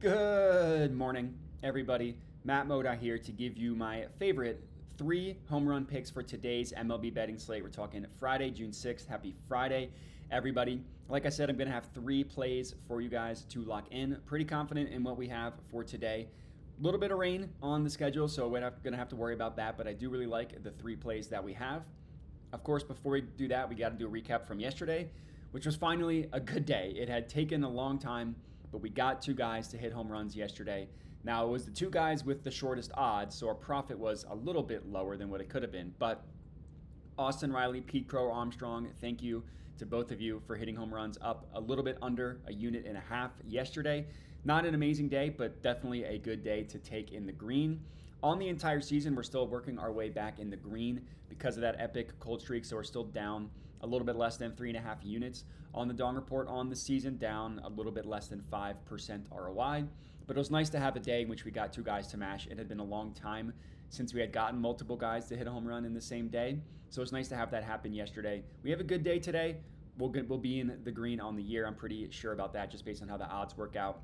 Good morning, everybody. Matt Moda here to give you my favorite 3 home run picks for today's MLB betting slate. We're talking Friday, June 6th. Happy Friday, everybody. Like I said, I'm going to have 3 plays for you guys to lock in. Pretty confident in what we have for today. A little bit of rain on the schedule, so we're not going to have to worry about that, but I do really like the 3 plays that we have. Of course, before we do that, we got to do a recap from yesterday, which was finally a good day. It had taken a long time, but we got 2 guys to hit home runs yesterday. Now, it was the 2 guys with the shortest odds, so our profit was a little bit lower than what it could have been. But Austin Riley, Pete Crow Armstrong, thank you to both of you for hitting home runs up a little bit under a unit and a half yesterday. Not an amazing day, but definitely a good day to take in the green. On the entire season, we're still working our way back in the green because of that epic cold streak, so we're still down a little bit less than 3.5 units on the Dong Report on the season, down a little bit less than 5% ROI. But it was nice to have a day in which we got 2 guys to mash. It had been a long time since we had gotten multiple guys to hit a home run in the same day, so it's nice to have that happen yesterday. We have a good day today. We'll be in the green on the year. I'm pretty sure about that just based on how the odds work out.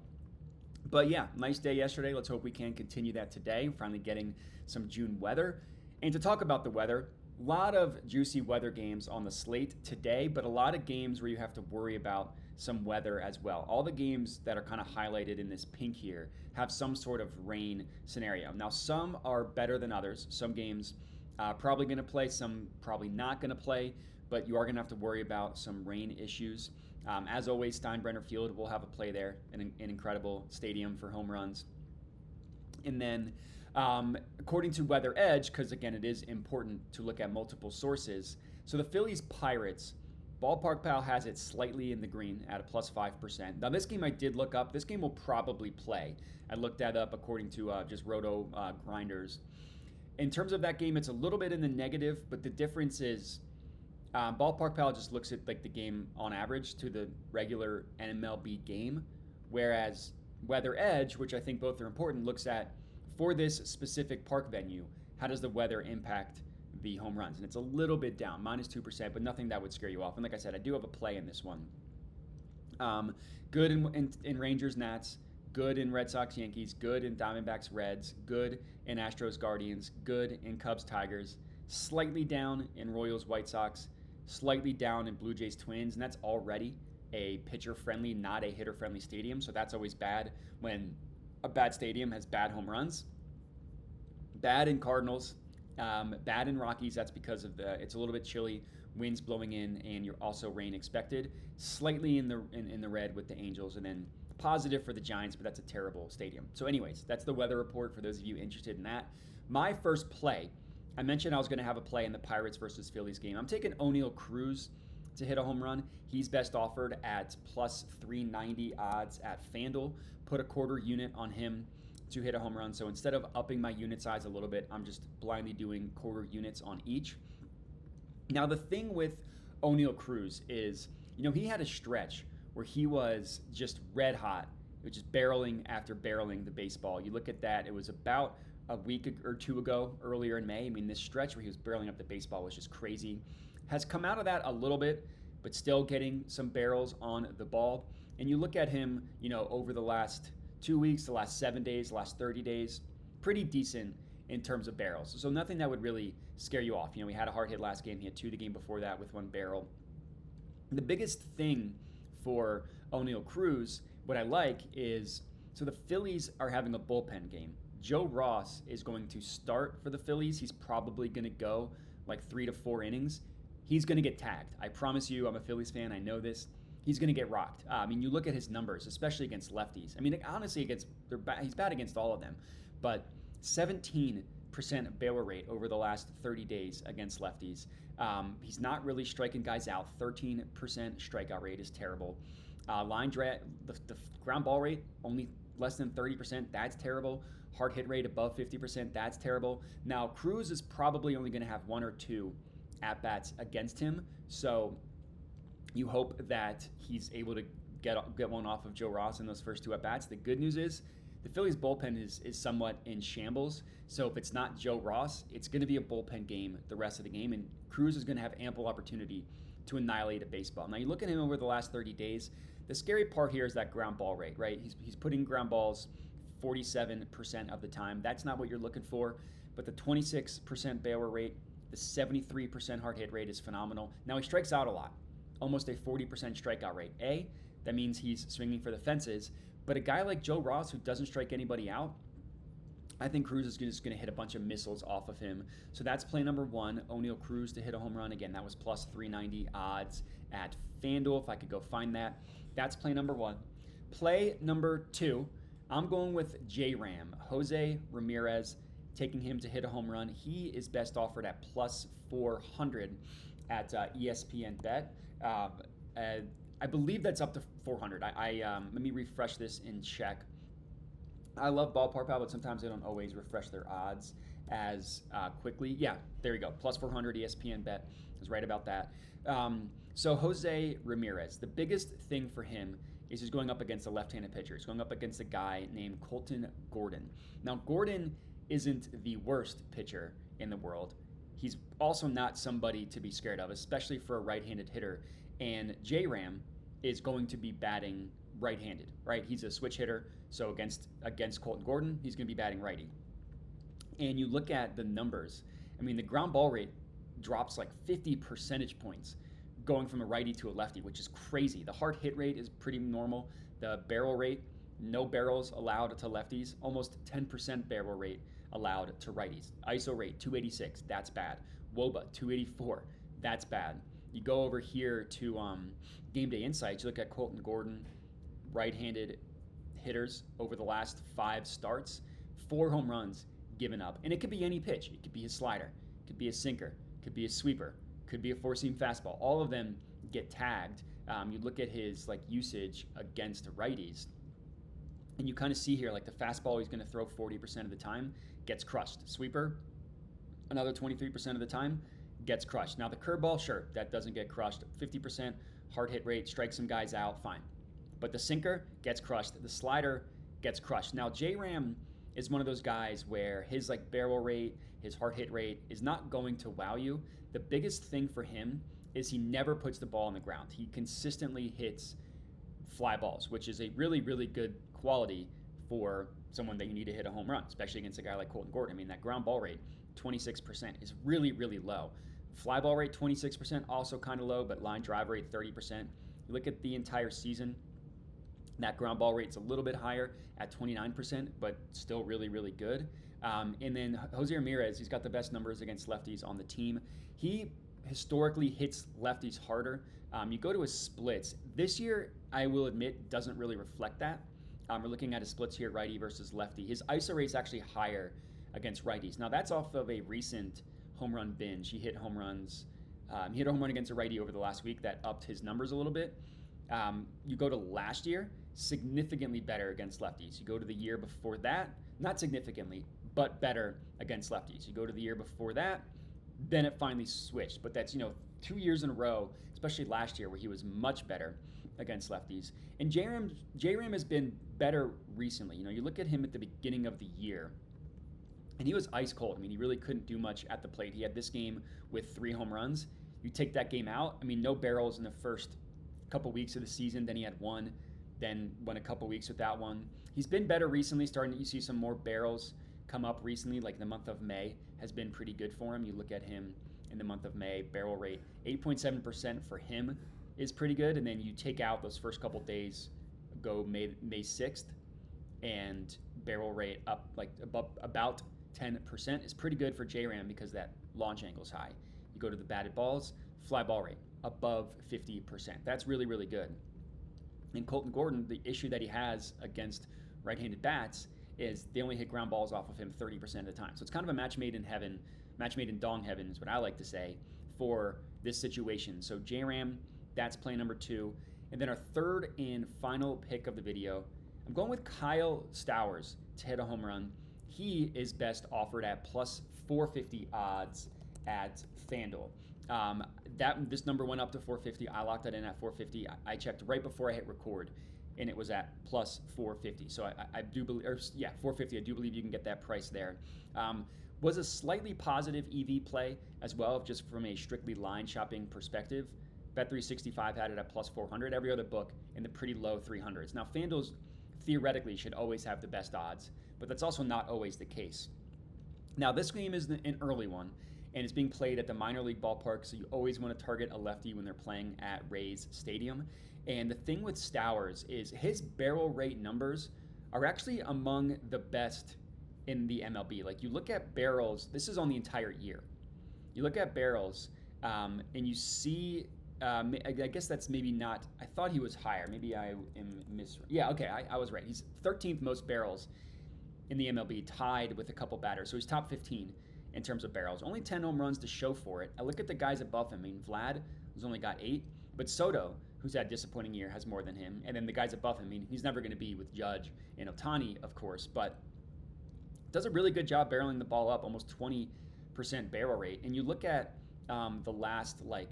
But yeah, nice day yesterday. Let's hope we can continue that today. We're finally getting some June weather. And to talk about the weather, a lot of juicy weather games on the slate today, but a lot of games where you have to worry about some weather as well. All the games that are kind of highlighted in this pink here have some sort of rain scenario. Now, some are better than others. Some games probably going to play, some probably not going to play, but you are going to have to worry about some rain issues. As always, Steinbrenner Field will have a play there, an incredible stadium for home runs. And then, according to Weather Edge, because again, it is important to look at multiple sources. So the Phillies Pirates, Ballpark Pal has it slightly in the green at a plus 5%. Now, this game I did look up. This game will probably play. I looked that up according to just Roto Grinders. In terms of that game, it's a little bit in the negative, but the difference is Ballpark Pal just looks at like the game on average to the regular MLB game, whereas Weather Edge, which I think both are important, looks at for this specific park venue, how does the weather impact the home runs? And it's a little bit down, minus 2%, but nothing that would scare you off. And like I said, I do have a play in this one. Good in Rangers Nats, good in Red Sox Yankees, good in Diamondbacks Reds, good in Astros Guardians, good in Cubs Tigers, slightly down in Royals White Sox, slightly down in Blue Jays Twins, and that's already a pitcher-friendly, not a hitter-friendly stadium, so that's always bad when a bad stadium has bad home runs. Bad in Cardinals, bad in Rockies, that's because of it's a little bit chilly, winds blowing in, and you're also rain expected. Slightly in the red with the Angels, and then positive for the Giants, but that's a terrible stadium. So anyways, that's the weather report for those of you interested in that. My first play, I mentioned I was going to have a play in the Pirates versus Phillies game. I'm taking Cruz to hit a home run. He's best offered at plus 390 odds at FanDuel. Put a quarter unit on him to hit a home run. So instead of upping my unit size a little bit, I'm just blindly doing quarter units on each. Now, the thing with Cruz is, he had a stretch where he was just red hot, which is barreling after barreling the baseball. You look at that, it was about a week or 2 ago, earlier in May. I mean, this stretch where he was barreling up the baseball was just crazy. Has come out of that a little bit, but still getting some barrels on the ball. And you look at him, over the last 2 weeks, the last 7 days, the last 30 days, pretty decent in terms of barrels. So nothing that would really scare you off. He had a hard hit last game. He had 2 the game before that with 1 barrel. The biggest thing for Cruz, what I like is, so the Phillies are having a bullpen game. Joe Ross is going to start for the Phillies. He's probably going to go like 3 to 4 innings. He's going to get tagged. I promise you, I'm a Phillies fan. I know this. He's going to get rocked. You look at his numbers, especially against lefties. Honestly, he's bad against all of them. But 17% bail rate over the last 30 days against lefties. He's not really striking guys out. 13% strikeout rate is terrible. The ground ball rate, only less than 30%. That's terrible. Hard hit rate above 50%. That's terrible. Now, Cruz is probably only going to have 1 or 2 at-bats against him. So you hope that he's able to get one off of Joe Ross in those first 2 at-bats. The good news is the Phillies bullpen is somewhat in shambles. So if it's not Joe Ross, it's going to be a bullpen game the rest of the game. And Cruz is going to have ample opportunity to annihilate a baseball. Now, you look at him over the last 30 days, The scary part here is that ground ball rate, right? He's putting ground balls 47% of the time. That's not what you're looking for, but the 26% barrel rate, the 73% hard hit rate is phenomenal. Now he strikes out a lot, almost a 40% strikeout rate. That means he's swinging for the fences, but a guy like Joe Ross who doesn't strike anybody out, I think Cruz is just going to hit a bunch of missiles off of him. So that's play number one, Oneil Cruz to hit a home run. Again, that was plus 390 odds at FanDuel, if I could go find that. That's play number one. Play number two, I'm going with J-Ram, Jose Ramirez, taking him to hit a home run. He is best offered at plus 400 at ESPN Bet. I believe that's up to 400. Let me refresh this and check. I love Ballpark Pal, but sometimes they don't always refresh their odds as quickly. Yeah, there you go. Plus 400 ESPN Bet is right about that. So Jose Ramirez, the biggest thing for him is he's going up against a left-handed pitcher. He's going up against a guy named Colton Gordon. Now, Gordon isn't the worst pitcher in the world. He's also not somebody to be scared of, especially for a right-handed hitter. And J-Ram is going to be batting right-handed, right? He's a switch hitter, so against Colton Gordon, he's going to be batting righty. And you look at the numbers. I mean, the ground ball rate drops like 50 percentage points going from a righty to a lefty, which is crazy. The hard hit rate is pretty normal. The barrel rate, no barrels allowed to lefties, almost 10% barrel rate allowed to righties. ISO rate, 286, that's bad. WOBA, 284, that's bad. You go over here to Game Day Insights, you look at Colton Gordon, right-handed hitters over the last 5 starts, 4 home runs given up. And it could be any pitch. It could be a slider, it could be a sinker, it could be a sweeper, it could be a four-seam fastball. All of them get tagged. You look at his usage against righties, and you kind of see here the fastball he's going to throw 40% of the time gets crushed. Sweeper, another 23% of the time, gets crushed. Now the curveball, sure, that doesn't get crushed. 50% hard hit rate, strikes some guys out, fine. But the sinker gets crushed. The slider gets crushed. Now J-Ram is one of those guys where his barrel rate, his hard hit rate is not going to wow you. The biggest thing for him is he never puts the ball on the ground. He consistently hits fly balls, which is a really, really good quality for someone that you need to hit a home run, especially against a guy like Colton Gordon. I mean, that ground ball rate, 26%, is really, really low. Fly ball rate, 26%, also kind of low, but line drive rate, 30%. You look at the entire season, that ground ball rate's a little bit higher at 29%, but still really, really good. And then Jose Ramirez, he's got the best numbers against lefties on the team. He historically hits lefties harder. You go to his splits. This year, I will admit, doesn't really reflect that. We're looking at his splits here, righty versus lefty. His ISO rate's actually higher against righties. Now, that's off of a recent home run binge. He hit home runs. He hit a home run against a righty over the last week that upped his numbers a little bit. You go to last year, significantly better against lefties. You go to the year before that, not significantly, but better against lefties. You go to the year before that, then it finally switched. But that's 2 years in a row, especially last year where he was much better against lefties. And J-Ram has been better recently. You look at him at the beginning of the year, and he was ice cold. I mean, he really couldn't do much at the plate. He had this game with 3 home runs. You take that game out, I mean, no barrels in the first couple weeks of the season. Then he had 1, then went a couple weeks without 1. He's been better recently, starting to see some more barrels come up recently, like the month of May has been pretty good for him. You look at him in the month of May, barrel rate, 8.7% for him is pretty good. And then you take out those first couple days, go May 6th, and barrel rate up about 10% is pretty good for J-Ram because that launch angle is high. You go to the batted balls, fly ball rate above 50%. That's really, really good. And Colton Gordon, the issue that he has against right-handed bats is they only hit ground balls off of him 30% of the time. So it's kind of a match made in heaven, match made in dong heaven is what I like to say for this situation. So J-Ram, that's play number 2. And then our third and final pick of the video, I'm going with Kyle Stowers to hit a home run. He is best offered at plus 450 odds at FanDuel. This number went up to 450. I locked that in at 450. I checked right before I hit record, and it was at plus 450. So I do believe, 450. I do believe you can get that price there. Was a slightly positive EV play as well, just from a strictly line shopping perspective. Bet365 had it at plus 400. Every other book in the pretty low 300s. Now, FanDuel's theoretically should always have the best odds, but that's also not always the case. Now, this game is an early one, and it's being played at the minor league ballpark, so you always want to target a lefty when they're playing at Rays Stadium. And the thing with Stowers is his barrel rate numbers are actually among the best in the MLB. Like, you look at barrels, this is on the entire year. You look at barrels, and you see, I guess that's maybe not, I thought he was higher. Maybe I am yeah, okay, I was right. He's 13th most barrels in the MLB, tied with a couple batters. So he's top 15 in terms of barrels. Only 10 home runs to show for it. I look at the guys above him. I mean, Vlad has only got 8, but Soto, who's had a disappointing year, has more than him. And then the guys above him, I mean, he's never going to be with Judge and Ohtani, of course, but does a really good job barreling the ball up, almost 20% barrel rate. And you look at the last, like,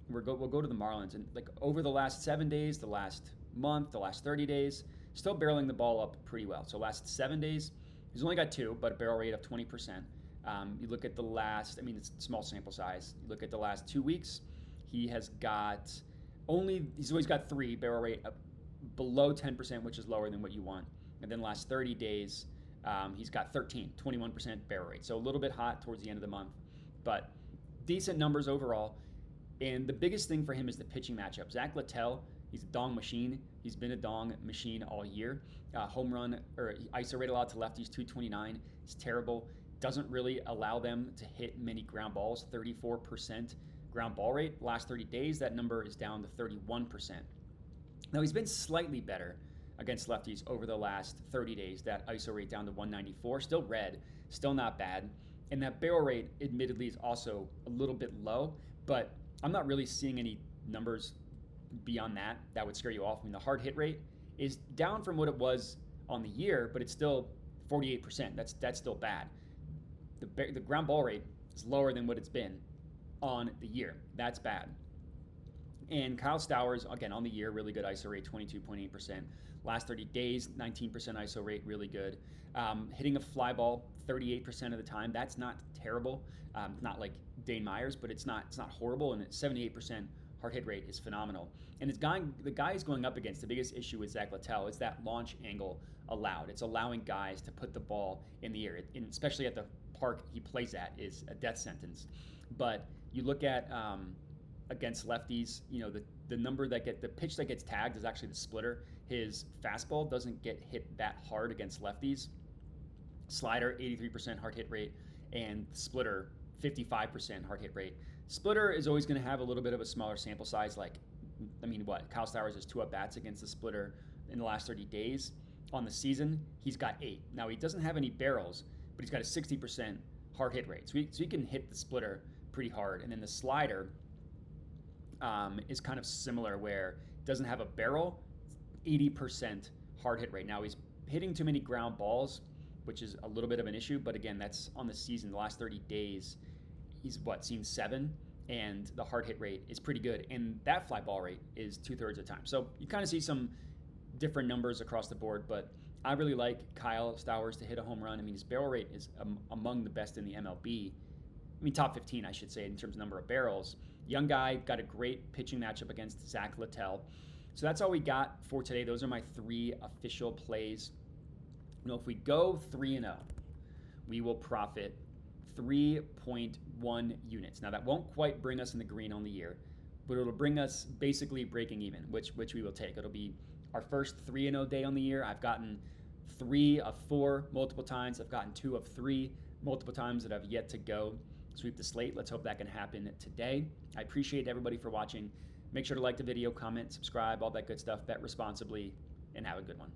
we'll go to the Marlins, and like over the last 7 days, the last month, the last 30 days, still barreling the ball up pretty well. So last 7 days, he's only got 2, but a barrel rate of 20%. You look at the last, I mean, it's small sample size. You look at the last 2 weeks, he's always got 3, barrel rate below 10%, which is lower than what you want. And then last 30 days, he's got 13, 21% barrel rate. So a little bit hot towards the end of the month, but decent numbers overall. And the biggest thing for him is the pitching matchup. Zach Littell, he's a dong machine. He's been a dong machine all year. Home run or ISO rate allowed to lefties 229. It's terrible. Doesn't really allow them to hit many ground balls. 34% ground ball rate. Last 30 days, that number is down to 31%. Now, he's been slightly better against lefties over the last 30 days. That ISO rate down to 194. Still red. Still not bad. And that barrel rate, admittedly, is also a little bit low, but I'm not really seeing any numbers beyond that would scare you off. I mean, the hard hit rate is down from what it was on the year, but it's still 48%. That's still bad. The ground ball rate is lower than what it's been on the year. That's bad. And Kyle Stowers, again, on the year, really good ISO rate, 22.8%. Last 30 days, 19% ISO rate, really good. Hitting a fly ball 38% of the time. That's not terrible. Not like Dane Myers, but it's not horrible. And 78% hard hit rate is phenomenal. And the guy he's going up against, the biggest issue with Zach Littell is that launch angle allowed. It's allowing guys to put the ball in the air, and especially at the park he plays at is a death sentence. But you look at against lefties, you know, the pitch that gets tagged is actually the splitter. His fastball doesn't get hit that hard against lefties. Slider, 83% hard hit rate, and splitter, 55% hard hit rate. Splitter is always going to have a little bit of a smaller sample size. Like, I mean, Kyle Stowers has 2 at-bats against the splitter in the last 30 days. On the season, he's got 8. Now, he doesn't have any barrels, but he's got a 60% hard hit rate. So he can hit the splitter pretty hard. And then the slider is kind of similar, where it doesn't have a barrel, 80% hard hit rate. Now, he's hitting too many ground balls, which is a little bit of an issue. But again, that's on the season. The last 30 days, he's seen 7, and the hard hit rate is pretty good. And that fly ball rate is 2/3 of the time. So you kind of see some different numbers across the board, but I really like Kyle Stowers to hit a home run. I mean, his barrel rate is among the best in the MLB. I mean, top 15, I should say, in terms of number of barrels. Young guy, got a great pitching matchup against Zach Littell. So that's all we got for today. Those are my 3 official plays. You know, if we go 3-0, we will profit 3.1 units. Now, that won't quite bring us in the green on the year, but it'll bring us basically breaking even, which we will take. It'll be our first 3-0 day on the year. I've gotten 3 of 4 multiple times. I've gotten 2 of 3 multiple times that I've yet to go sweep the slate. Let's hope that can happen today. I appreciate everybody for watching. Make sure to like the video, comment, subscribe, all that good stuff. Bet responsibly, and have a good one.